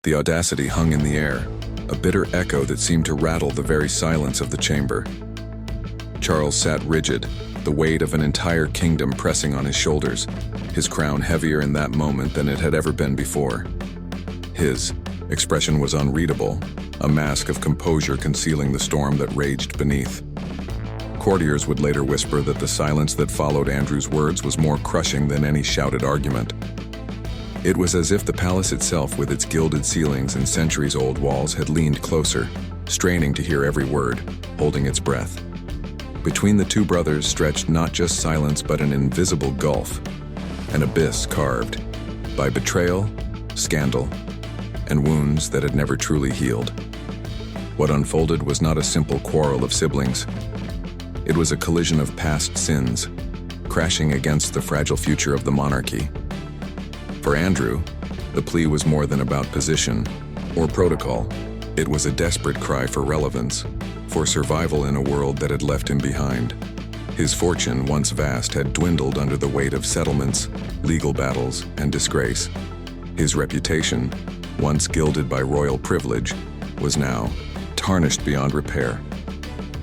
The audacity hung in the air, a bitter echo that seemed to rattle the very silence of the chamber. Charles sat rigid, the weight of an entire kingdom pressing on his shoulders, his crown heavier in that moment than it had ever been before. His expression was unreadable, a mask of composure concealing the storm that raged beneath. Courtiers would later whisper that the silence that followed Andrew's words was more crushing than any shouted argument. It was as if the palace itself, with its gilded ceilings and centuries-old walls, had leaned closer, straining to hear every word, holding its breath. Between the two brothers stretched not just silence but an invisible gulf, an abyss carved by betrayal, scandal, and wounds that had never truly healed. What unfolded was not a simple quarrel of siblings. It was a collision of past sins, crashing against the fragile future of the monarchy. For Andrew, the plea was more than about position or protocol. It was a desperate cry for relevance, for survival in a world that had left him behind. His fortune, once vast, had dwindled under the weight of settlements, legal battles, and disgrace. His reputation, once gilded by royal privilege, was now tarnished beyond repair.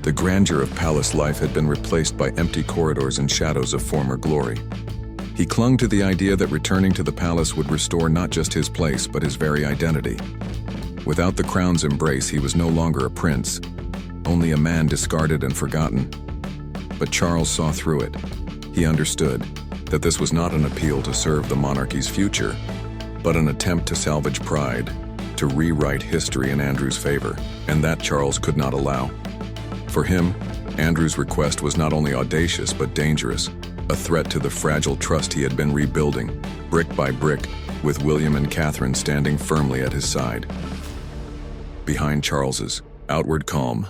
The grandeur of palace life had been replaced by empty corridors and shadows of former glory. He clung to the idea that returning to the palace would restore not just his place, but his very identity. Without the crown's embrace, he was no longer a prince, only a man discarded and forgotten. But Charles saw through it. He understood that this was not an appeal to serve the monarchy's future, but an attempt to salvage pride, to rewrite history in Andrew's favor, and that Charles could not allow. For him, Andrew's request was not only audacious but dangerous, a threat to the fragile trust he had been rebuilding, brick by brick, with William and Catherine standing firmly at his side. Behind Charles's outward calm,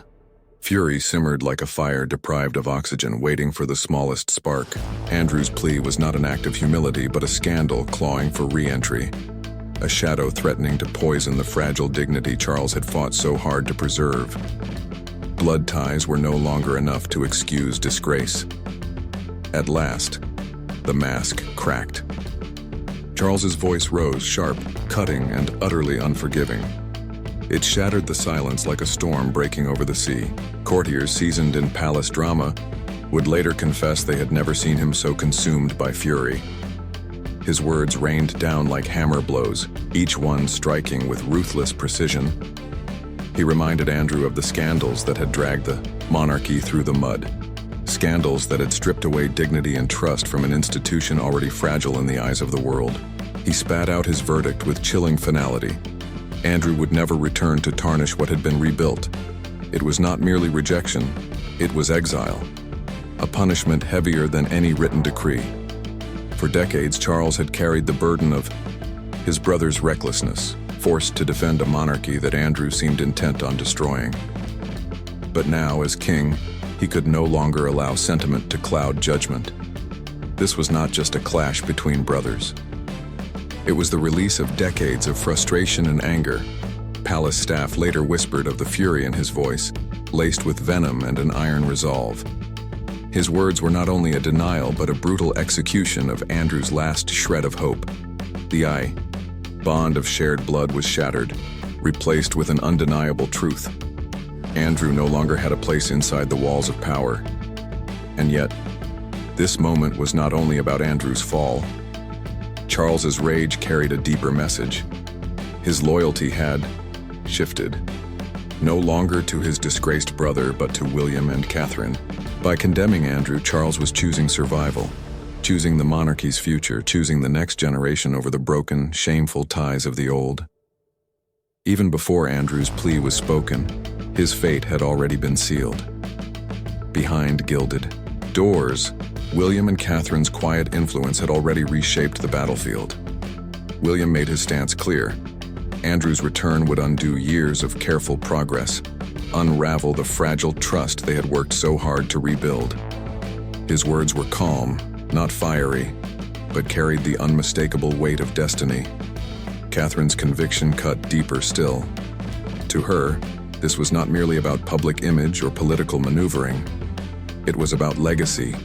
fury simmered like a fire deprived of oxygen, waiting for the smallest spark. Andrew's plea was not an act of humility, but a scandal clawing for re-entry, a shadow threatening to poison the fragile dignity Charles had fought so hard to preserve. Blood ties were no longer enough to excuse disgrace. At last, the mask cracked. Charles's voice rose, sharp, cutting, and utterly unforgiving. It shattered the silence like a storm breaking over the sea. Courtiers seasoned in palace drama would later confess they had never seen him so consumed by fury. His words rained down like hammer blows, each one striking with ruthless precision. He reminded Andrew of the scandals that had dragged the monarchy through the mud. Scandals that had stripped away dignity and trust from an institution already fragile in the eyes of the world. He spat out his verdict with chilling finality. Andrew would never return to tarnish what had been rebuilt. It was not merely rejection, it was exile, a punishment heavier than any written decree. For decades, Charles had carried the burden of his brother's recklessness, forced to defend a monarchy that Andrew seemed intent on destroying. But now, as king, he could no longer allow sentiment to cloud judgment. This was not just a clash between brothers. It was the release of decades of frustration and anger. Palace staff later whispered of the fury in his voice, laced with venom and an iron resolve. His words were not only a denial, but a brutal execution of Andrew's last shred of hope. The bond of shared blood was shattered, replaced with an undeniable truth. Andrew no longer had a place inside the walls of power. And yet, this moment was not only about Andrew's fall. Charles's rage carried a deeper message. His loyalty had shifted, no longer to his disgraced brother, but to William and Catherine. By condemning Andrew, Charles was choosing survival, choosing the monarchy's future, choosing the next generation over the broken, shameful ties of the old. Even before Andrew's plea was spoken, his fate had already been sealed. Behind gilded doors, William and Catherine's quiet influence had already reshaped the battlefield. William made his stance clear. Andrew's return would undo years of careful progress, unravel the fragile trust they had worked so hard to rebuild. His words were calm, not fiery, but carried the unmistakable weight of destiny. Catherine's conviction cut deeper still. To her, this was not merely about public image or political maneuvering. It was about legacy,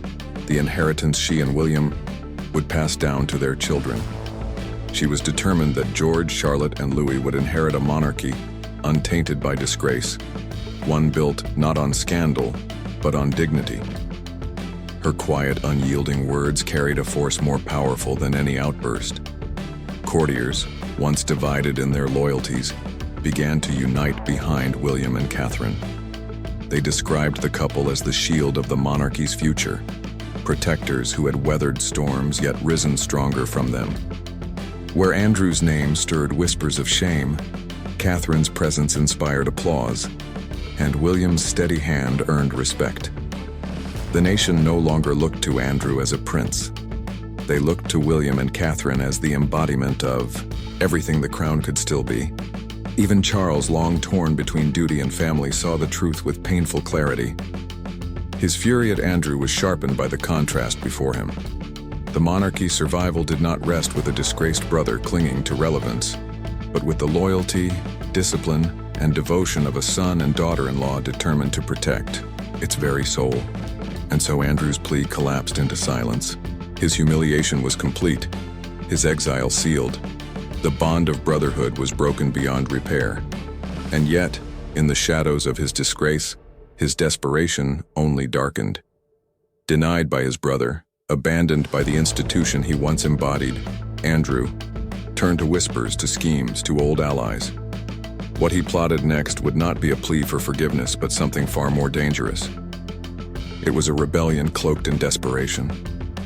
the inheritance she and William would pass down to their children. She was determined that George, Charlotte, and Louis would inherit a monarchy untainted by disgrace, one built not on scandal, but on dignity. Her quiet, unyielding words carried a force more powerful than any outburst. Courtiers, once divided in their loyalties, began to unite behind William and Catherine. They described the couple as the shield of the monarchy's future, protectors who had weathered storms yet risen stronger from them. Where Andrew's name stirred whispers of shame, Catherine's presence inspired applause, and William's steady hand earned respect. The nation no longer looked to Andrew as a prince. They looked to William and Catherine as the embodiment of everything the crown could still be. Even Charles, long torn between duty and family, saw the truth with painful clarity. His fury at Andrew was sharpened by the contrast before him. The monarchy's survival did not rest with a disgraced brother clinging to relevance, but with the loyalty, discipline, and devotion of a son and daughter-in-law determined to protect its very soul. And so Andrew's plea collapsed into silence. His humiliation was complete, his exile sealed. The bond of brotherhood was broken beyond repair. And yet, in the shadows of his disgrace, his desperation only darkened. Denied by his brother, abandoned by the institution he once embodied, Andrew turned to whispers, to schemes, to old allies. What he plotted next would not be a plea for forgiveness, but something far more dangerous. It was a rebellion cloaked in desperation.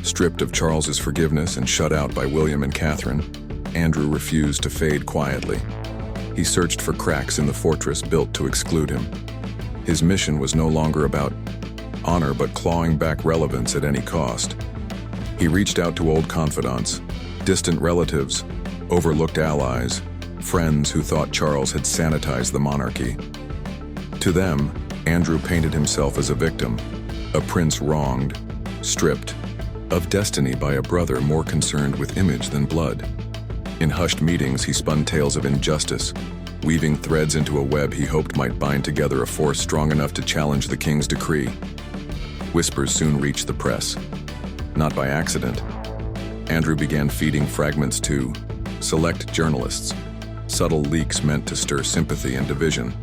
Stripped of Charles's forgiveness and shut out by William and Catherine, Andrew refused to fade quietly. He searched for cracks in the fortress built to exclude him. His mission was no longer about honor, but clawing back relevance at any cost. He reached out to old confidants, distant relatives, overlooked allies, friends who thought Charles had sanitized the monarchy. To them, Andrew painted himself as a victim, a prince wronged, stripped of destiny by a brother more concerned with image than blood. In hushed meetings, he spun tales of injustice, weaving threads into a web he hoped might bind together a force strong enough to challenge the king's decree. Whispers soon reached the press. Not by accident, Andrew began feeding fragments to select journalists, subtle leaks meant to stir sympathy and division.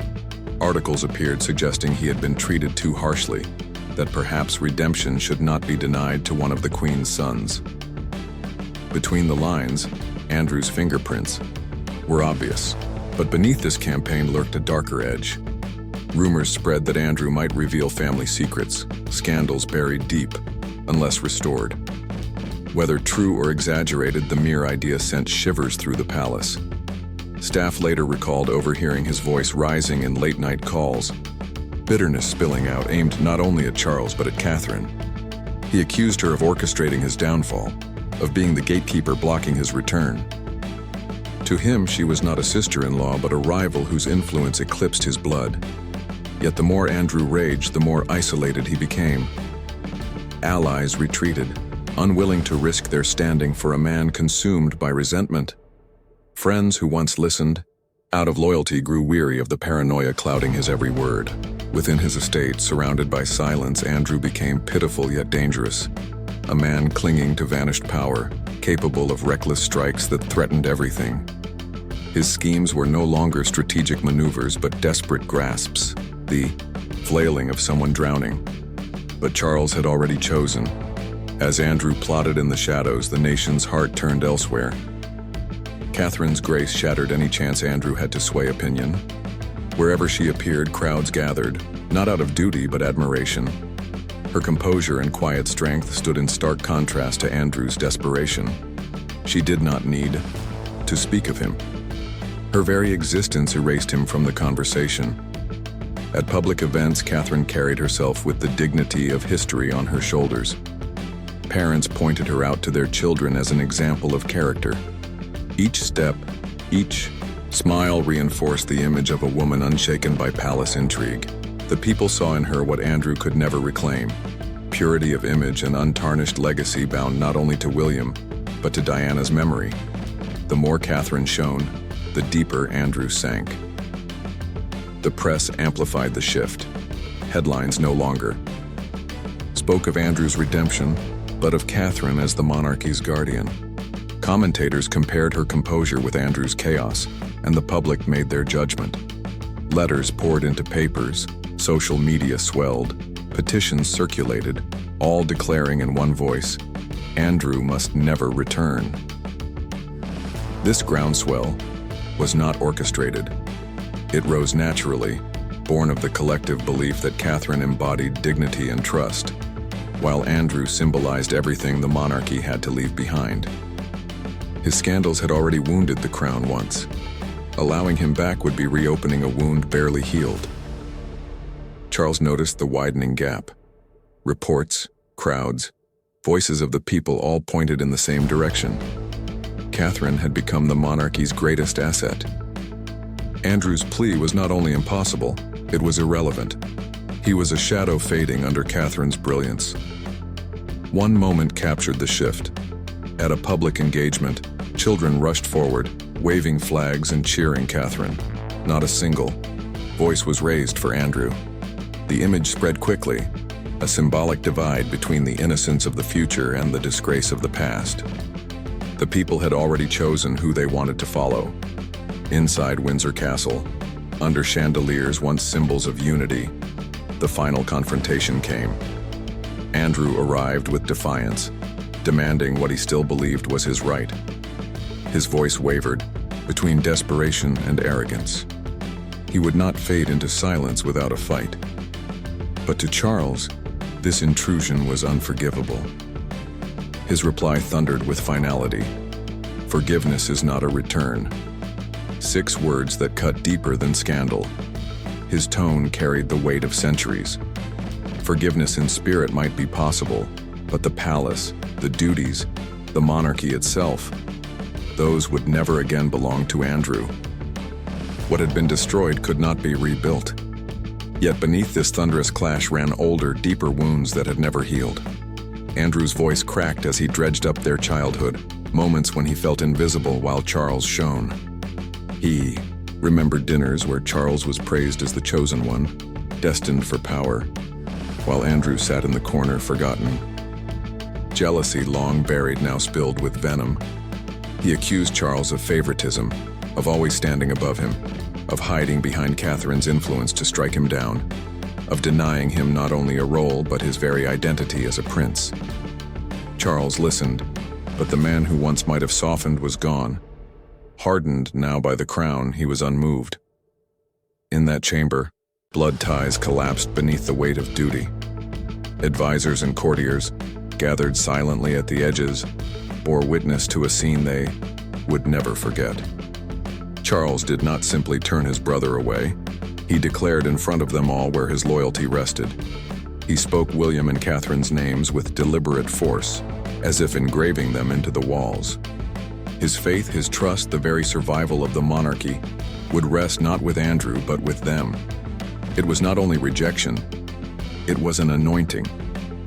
Articles appeared suggesting he had been treated too harshly, that perhaps redemption should not be denied to one of the Queen's sons. Between the lines, Andrew's fingerprints were obvious, but beneath this campaign lurked a darker edge. Rumors spread that Andrew might reveal family secrets, scandals buried deep, unless restored. Whether true or exaggerated, the mere idea sent shivers through the palace. Staff later recalled overhearing his voice rising in late-night calls, bitterness spilling out, aimed not only at Charles but at Catherine. He accused her of orchestrating his downfall, of being the gatekeeper blocking his return. To him, she was not a sister-in-law but a rival whose influence eclipsed his blood. Yet the more Andrew raged, the more isolated he became. Allies retreated, unwilling to risk their standing for a man consumed by resentment. Friends who once listened, out of loyalty, grew weary of the paranoia clouding his every word. Within his estate, surrounded by silence, Andrew became pitiful yet dangerous. A man clinging to vanished power, capable of reckless strikes that threatened everything. His schemes were no longer strategic maneuvers but desperate grasps, the flailing of someone drowning. But Charles had already chosen. As Andrew plotted in the shadows, the nation's heart turned elsewhere. Catherine's grace shattered any chance Andrew had to sway opinion. Wherever she appeared, crowds gathered, not out of duty but admiration. Her composure and quiet strength stood in stark contrast to Andrew's desperation. She did not need to speak of him. Her very existence erased him from the conversation. At public events, Catherine carried herself with the dignity of history on her shoulders. Parents pointed her out to their children as an example of character. Each step, each smile reinforced the image of a woman unshaken by palace intrigue. The people saw in her what Andrew could never reclaim: purity of image and untarnished legacy bound not only to William, but to Diana's memory. The more Catherine shone, the deeper Andrew sank. The press amplified the shift. Headlines no longer spoke of Andrew's redemption, but of Catherine as the monarchy's guardian. Commentators compared her composure with Andrew's chaos, and the public made their judgment. Letters poured into papers, social media swelled, petitions circulated, all declaring in one voice, Andrew must never return. This groundswell was not orchestrated. It rose naturally, born of the collective belief that Catherine embodied dignity and trust, while Andrew symbolized everything the monarchy had to leave behind. His scandals had already wounded the crown once. Allowing him back would be reopening a wound barely healed. Charles noticed the widening gap. Reports, crowds, voices of the people all pointed in the same direction. Catherine had become the monarchy's greatest asset. Andrew's plea was not only impossible, it was irrelevant. He was a shadow fading under Catherine's brilliance. One moment captured the shift. At a public engagement, children rushed forward, waving flags and cheering Catherine. Not a single voice was raised for Andrew. The image spread quickly, a symbolic divide between the innocence of the future and the disgrace of the past. The people had already chosen who they wanted to follow. Inside Windsor Castle, under chandeliers once symbols of unity, the final confrontation came. Andrew arrived with defiance, demanding what he still believed was his right. His voice wavered between desperation and arrogance. He would not fade into silence without a fight. But to Charles, this intrusion was unforgivable. His reply thundered with finality. Forgiveness is not a return. 6 words that cut deeper than scandal. His tone carried the weight of centuries. Forgiveness in spirit might be possible, but the palace, the duties, the monarchy itself, those would never again belong to Andrew. What had been destroyed could not be rebuilt. Yet beneath this thunderous clash ran older, deeper wounds that had never healed. Andrew's voice cracked as he dredged up their childhood, moments when he felt invisible while Charles shone. He remembered dinners where Charles was praised as the chosen one, destined for power, while Andrew sat in the corner forgotten. Jealousy, long buried, now spilled with venom. He accused Charles of favoritism, of always standing above him, of hiding behind Catherine's influence to strike him down, of denying him not only a role but his very identity as a prince. Charles listened, but the man who once might have softened was gone. Hardened now by the crown, he was unmoved. In that chamber, blood ties collapsed beneath the weight of duty. Advisors and courtiers, gathered silently at the edges, bore witness to a scene they would never forget. Charles did not simply turn his brother away. He declared in front of them all where his loyalty rested. He spoke William and Catherine's names with deliberate force, as if engraving them into the walls. His faith, his trust, the very survival of the monarchy, would rest not with Andrew but with them. It was not only rejection, it was an anointing,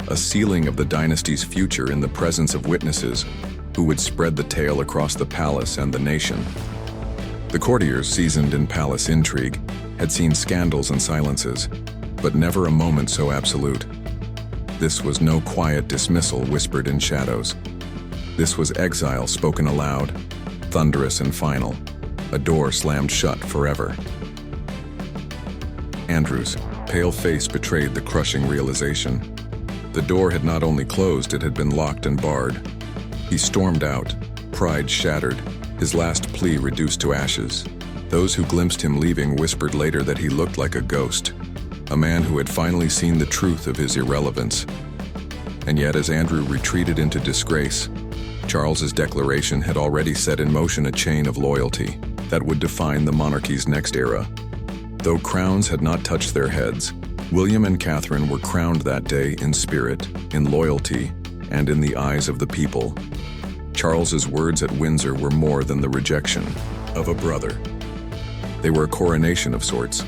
a sealing of the dynasty's future in the presence of witnesses who would spread the tale across the palace and the nation. The courtiers, seasoned in palace intrigue, had seen scandals and silences, but never a moment so absolute. This was no quiet dismissal whispered in shadows. This was exile spoken aloud, thunderous and final, a door slammed shut forever. Andrew's pale face betrayed the crushing realization. The door had not only closed, it had been locked and barred. He stormed out, pride shattered, his last plea reduced to ashes. Those who glimpsed him leaving whispered later that he looked like a ghost, a man who had finally seen the truth of his irrelevance. And yet, as Andrew retreated into disgrace, Charles's declaration had already set in motion a chain of loyalty that would define the monarchy's next era. Though crowns had not touched their heads, William and Catherine were crowned that day in spirit, in loyalty, and in the eyes of the people. Charles's words at Windsor were more than the rejection of a brother. They were a coronation of sorts,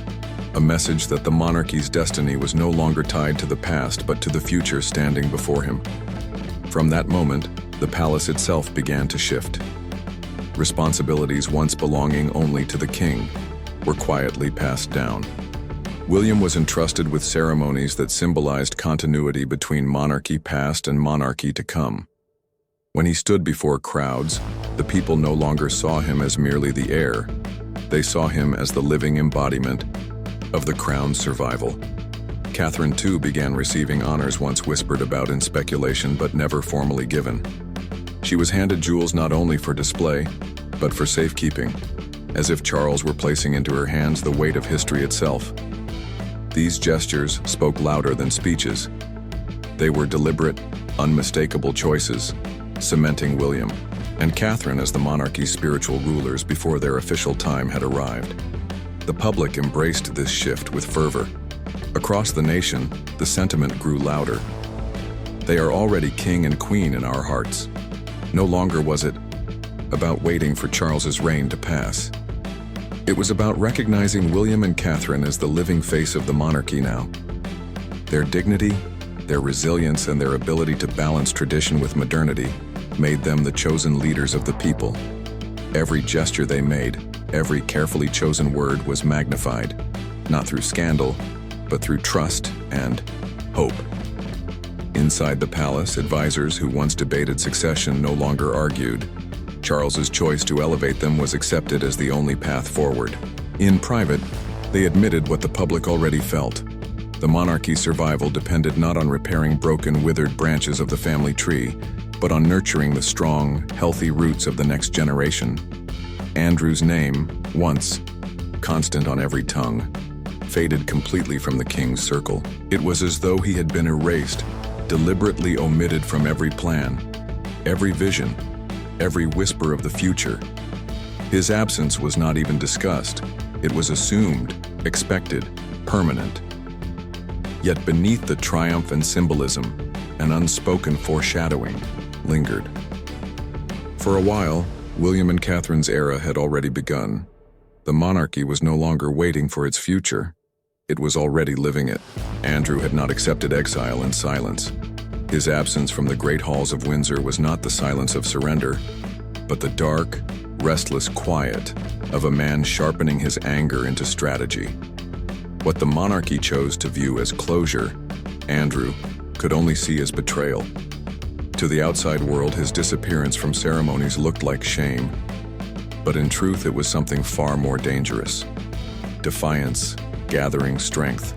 a message that the monarchy's destiny was no longer tied to the past but to the future standing before him. From that moment, the palace itself began to shift. Responsibilities once belonging only to the king were quietly passed down. William was entrusted with ceremonies that symbolized continuity between monarchy past and monarchy to come. When he stood before crowds, the people no longer saw him as merely the heir. They saw him as the living embodiment of the crown's survival. Catherine too began receiving honors once whispered about in speculation but never formally given. She was handed jewels not only for display, but for safekeeping, as if Charles were placing into her hands the weight of history itself. These gestures spoke louder than speeches. They were deliberate, unmistakable choices, cementing William and Catherine as the monarchy's spiritual rulers before their official time had arrived. The public embraced this shift with fervor. Across the nation, the sentiment grew louder. They are already king and queen in our hearts. No longer was it about waiting for Charles's reign to pass. It was about recognizing William and Catherine as the living face of the monarchy now. Their dignity, their resilience, and their ability to balance tradition with modernity made them the chosen leaders of the people. Every gesture they made, every carefully chosen word was magnified, not through scandal, but through trust and hope. Inside the palace, advisors who once debated succession no longer argued. Charles's choice to elevate them was accepted as the only path forward. In private, they admitted what the public already felt. The monarchy's survival depended not on repairing broken, withered branches of the family tree, but on nurturing the strong, healthy roots of the next generation. Andrew's name, once constant on every tongue, faded completely from the king's circle. It was as though he had been erased, deliberately omitted from every plan, every vision, every whisper of the future. His absence was not even discussed. It was assumed, expected, permanent. Yet beneath the triumph and symbolism, an unspoken foreshadowing lingered. For a while, William and Catherine's era had already begun. The monarchy was no longer waiting for its future. It was already living it. Andrew had not accepted exile in silence. His absence from the great halls of Windsor was not the silence of surrender, but the dark, restless quiet of a man sharpening his anger into strategy. What the monarchy chose to view as closure, Andrew could only see as betrayal. To the outside world, his disappearance from ceremonies looked like shame, but in truth it was something far more dangerous. Defiance, gathering strength.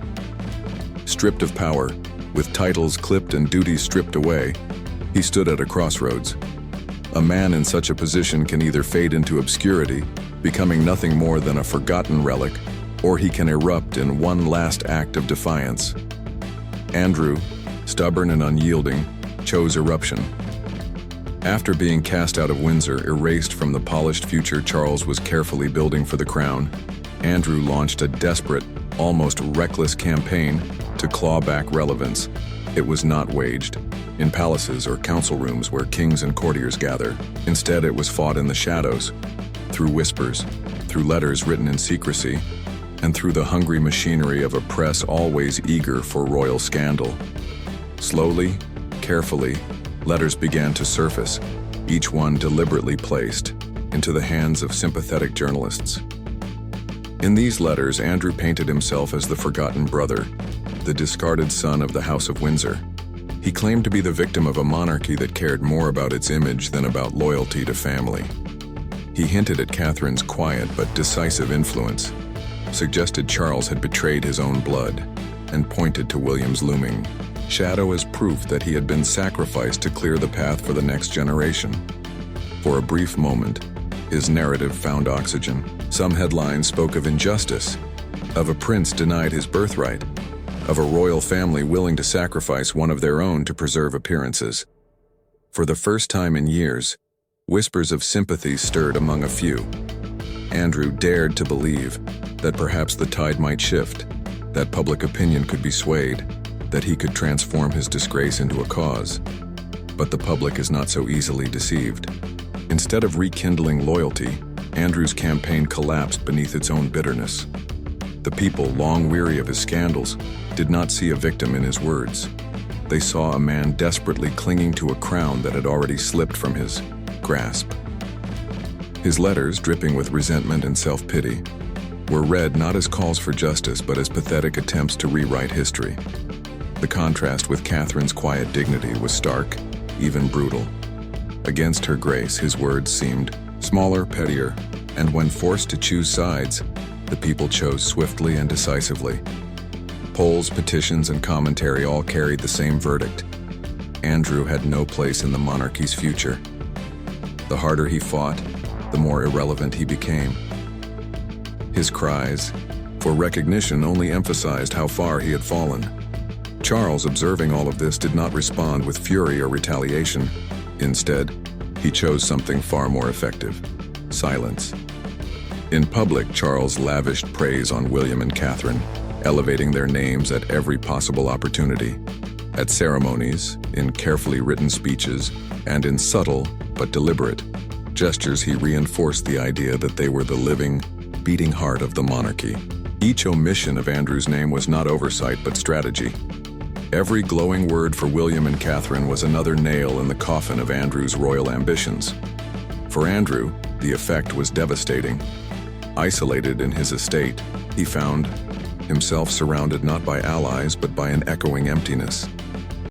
Stripped of power, with titles clipped and duties stripped away, he stood at a crossroads. A man in such a position can either fade into obscurity, becoming nothing more than a forgotten relic, or he can erupt in one last act of defiance. Andrew, stubborn and unyielding, chose eruption. After being cast out of Windsor, erased from the polished future Charles was carefully building for the crown, Andrew launched a desperate, almost reckless campaign to claw back relevance. It was not waged in palaces or council rooms where kings and courtiers gather. Instead, it was fought in the shadows, through whispers, through letters written in secrecy, and through the hungry machinery of a press always eager for royal scandal. Slowly, carefully, letters began to surface, each one deliberately placed into the hands of sympathetic journalists. In these letters, Andrew painted himself as the forgotten brother, the discarded son of the House of Windsor. He claimed to be the victim of a monarchy that cared more about its image than about loyalty to family. He hinted at Catherine's quiet but decisive influence, suggested Charles had betrayed his own blood, and pointed to William's looming shadow as proof that he had been sacrificed to clear the path for the next generation. For a brief moment, his narrative found oxygen. Some headlines spoke of injustice, of a prince denied his birthright, of a royal family willing to sacrifice one of their own to preserve appearances. For the first time in years, whispers of sympathy stirred among a few. Andrew dared to believe that perhaps the tide might shift, that public opinion could be swayed, that he could transform his disgrace into a cause. But the public is not so easily deceived. Instead of rekindling loyalty, Andrew's campaign collapsed beneath its own bitterness. The people, long weary of his scandals, did not see a victim in his words. They saw a man desperately clinging to a crown that had already slipped from his grasp. His letters, dripping with resentment and self-pity, were read not as calls for justice but as pathetic attempts to rewrite history. The contrast with Catherine's quiet dignity was stark, even brutal. Against her grace, his words seemed smaller, pettier, and when forced to choose sides, the people chose swiftly and decisively. Polls, petitions, and commentary all carried the same verdict. Andrew had no place in the monarchy's future. The harder he fought, the more irrelevant he became. His cries for recognition only emphasized how far he had fallen. Charles, observing all of this, did not respond with fury or retaliation. Instead, he chose something far more effective: silence. In public, Charles lavished praise on William and Catherine, elevating their names at every possible opportunity. At ceremonies, in carefully written speeches, and in subtle but deliberate gestures, he reinforced the idea that they were the living, beating heart of the monarchy. Each omission of Andrew's name was not oversight but strategy. Every glowing word for William and Catherine was another nail in the coffin of Andrew's royal ambitions. For Andrew, the effect was devastating. Isolated in his estate, he found himself surrounded not by allies but by an echoing emptiness.